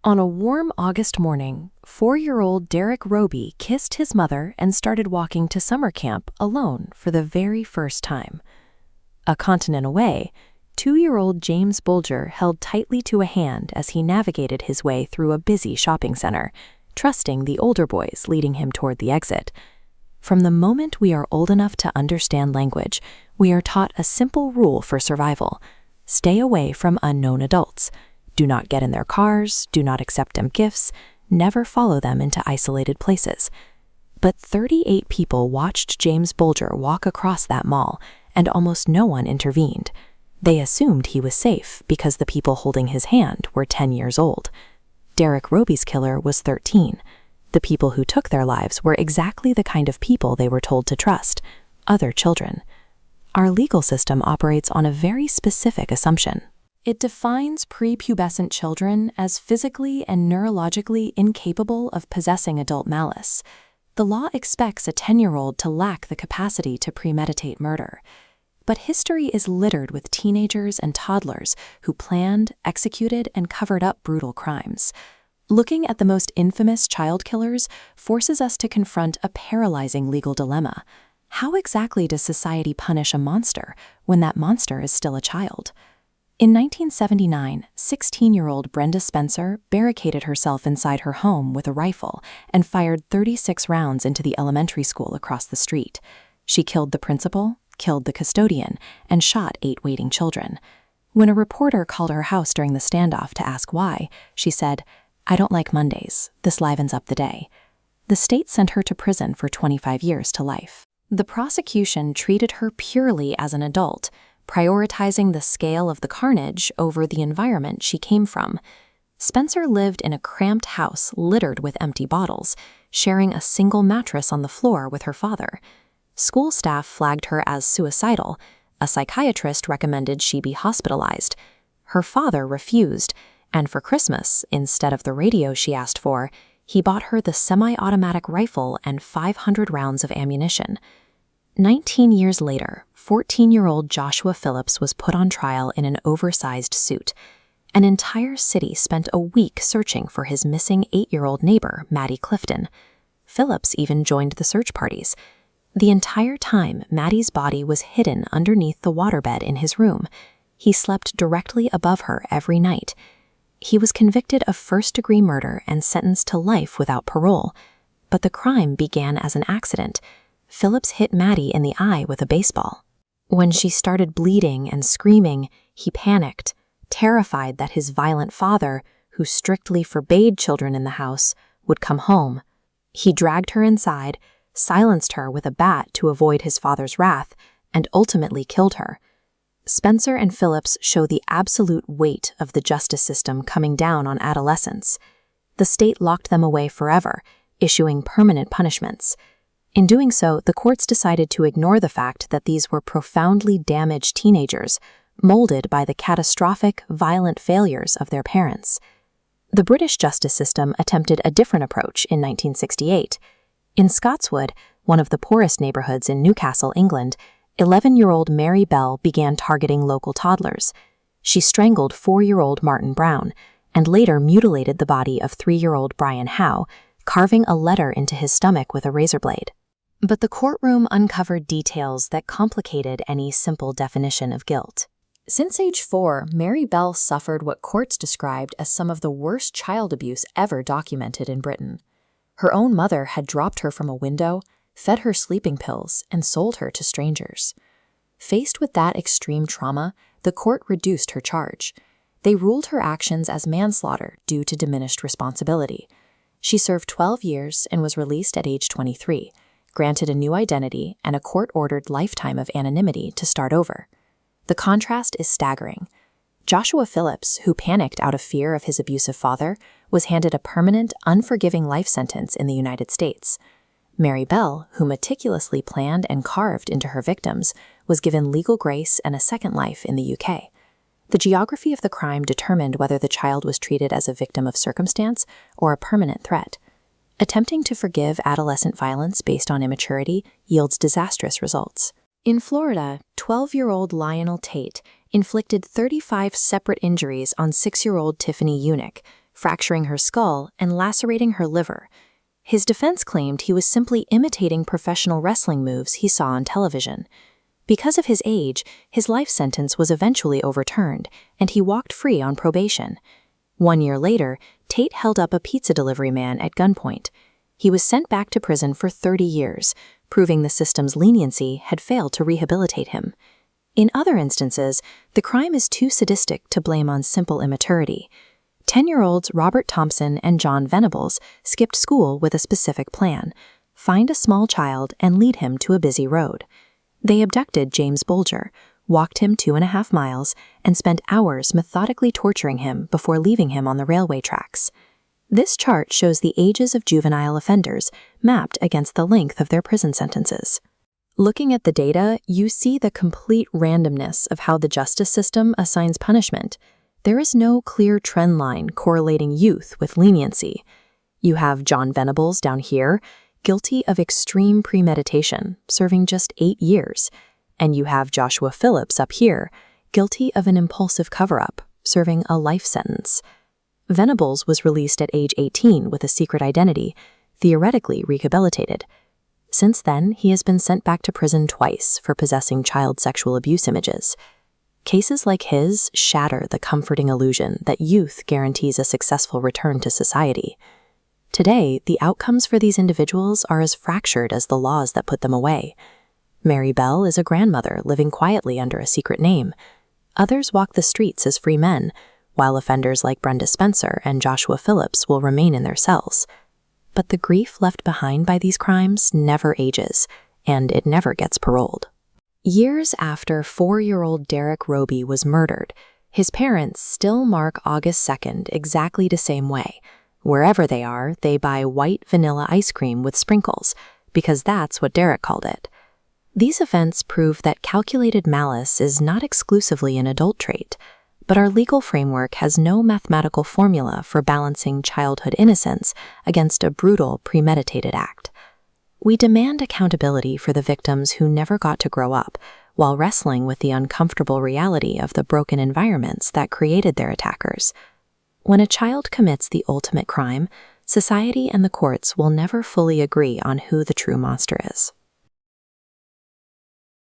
On a warm August morning, 4-year-old Derek Roby kissed his mother and started walking to summer camp alone for the very first time. A continent away, 2-year-old James Bulger held tightly to a hand as he navigated his way through a busy shopping center, trusting the older boys leading him toward the exit. From the moment we are old enough to understand language, we are taught a simple rule for survival: stay away from unknown adults. Do not get in their cars, do not accept them gifts, never follow them into isolated places. But 38 people watched James Bulger walk across that mall, and almost no one intervened. They assumed he was safe because the people holding his hand were 10 years old. Derek Roby's killer was 13. The people who took their lives were exactly the kind of people they were told to trust: other children. Our legal system operates on a very specific assumption. It defines prepubescent children as physically and neurologically incapable of possessing adult malice. The law expects a 10-year-old to lack the capacity to premeditate murder. But history is littered with teenagers and toddlers who planned, executed, and covered up brutal crimes. Looking at the most infamous child killers forces us to confront a paralyzing legal dilemma. How exactly does society punish a monster when that monster is still a child? In 1979, 16-year-old Brenda Spencer barricaded herself inside her home with a rifle and fired 36 rounds into the elementary school across the street. She killed the principal, killed the custodian, and shot 8 waiting children. When a reporter called her house during the standoff to ask why, she said, "I don't like Mondays. This livens up the day." The state sent her to prison for 25 years to life. The prosecution treated her purely as an adult, prioritizing the scale of the carnage over the environment she came from. Spencer lived in a cramped house littered with empty bottles, sharing a single mattress on the floor with her father. School staff flagged her as suicidal. A psychiatrist recommended she be hospitalized. Her father refused, and for Christmas, instead of the radio she asked for, he bought her the semi-automatic rifle and 500 rounds of ammunition. 19 years later, 14-year-old Joshua Phillips was put on trial in an oversized suit. An entire city spent a week searching for his missing 8-year-old neighbor, Maddie Clifton. Phillips even joined the search parties. The entire time, Maddie's body was hidden underneath the waterbed in his room. He slept directly above her every night. He was convicted of first-degree murder and sentenced to life without parole. But the crime began as an accident. Phillips hit Maddie in the eye with a baseball. When she started bleeding and screaming, he panicked, terrified that his violent father, who strictly forbade children in the house, would come home. He dragged her inside, silenced her with a bat to avoid his father's wrath, and ultimately killed her. Spencer and Phillips show the absolute weight of the justice system coming down on adolescents. The state locked them away forever, issuing permanent punishments. In doing so, the courts decided to ignore the fact that these were profoundly damaged teenagers, molded by the catastrophic, violent failures of their parents. The British justice system attempted a different approach in 1968. In Scotswood, one of the poorest neighborhoods in Newcastle, England, 11-year-old Mary Bell began targeting local toddlers. She strangled 4-year-old Martin Brown and later mutilated the body of 3-year-old Brian Howe, carving a letter into his stomach with a razor blade. But the courtroom uncovered details that complicated any simple definition of guilt. Since age 4, Mary Bell suffered what courts described as some of the worst child abuse ever documented in Britain. Her own mother had dropped her from a window, fed her sleeping pills, and sold her to strangers. Faced with that extreme trauma, the court reduced her charge. They ruled her actions as manslaughter due to diminished responsibility. She served 12 years and was released at age 23, granted a new identity and a court-ordered lifetime of anonymity to start over. The contrast is staggering. Joshua Phillips, who panicked out of fear of his abusive father, was handed a permanent, unforgiving life sentence in the United States. Mary Bell, who meticulously planned and carved into her victims, was given legal grace and a second life in the UK. The geography of the crime determined whether the child was treated as a victim of circumstance or a permanent threat. Attempting to forgive adolescent violence based on immaturity yields disastrous results. In Florida, 12-year-old Lionel Tate inflicted 35 separate injuries on 6-year-old Tiffany Unick, fracturing her skull and lacerating her liver. His defense claimed he was simply imitating professional wrestling moves he saw on television. Because of his age, his life sentence was eventually overturned, and he walked free on probation. 1 year later, Tate held up a pizza delivery man at gunpoint. He was sent back to prison for 30 years, proving the system's leniency had failed to rehabilitate him. In other instances, the crime is too sadistic to blame on simple immaturity. 10-year-olds Robert Thompson and John Venables skipped school with a specific plan: find a small child and lead him to a busy road. They abducted James Bulger, walked him 2.5 miles, and spent hours methodically torturing him before leaving him on the railway tracks. This chart shows the ages of juvenile offenders mapped against the length of their prison sentences. Looking at the data, you see the complete randomness of how the justice system assigns punishment. There is no clear trend line correlating youth with leniency. You have John Venables down here, guilty of extreme premeditation, serving just 8 years. And you have Joshua Phillips up here, guilty of an impulsive cover-up, serving a life sentence. Venables was released at age 18 with a secret identity, theoretically rehabilitated. Since then, he has been sent back to prison twice for possessing child sexual abuse images. Cases like his shatter the comforting illusion that youth guarantees a successful return to society. Today, the outcomes for these individuals are as fractured as the laws that put them away. Mary Bell is a grandmother living quietly under a secret name. Others walk the streets as free men, while offenders like Brenda Spencer and Joshua Phillips will remain in their cells. But the grief left behind by these crimes never ages, and it never gets paroled. Years after 4-year-old Derek Roby was murdered, his parents still mark August 2nd exactly the same way. Wherever they are, they buy white vanilla ice cream with sprinkles, because that's what Derek called it. These events prove that calculated malice is not exclusively an adult trait, but our legal framework has no mathematical formula for balancing childhood innocence against a brutal, premeditated act. We demand accountability for the victims who never got to grow up, while wrestling with the uncomfortable reality of the broken environments that created their attackers. When a child commits the ultimate crime, society and the courts will never fully agree on who the true monster is.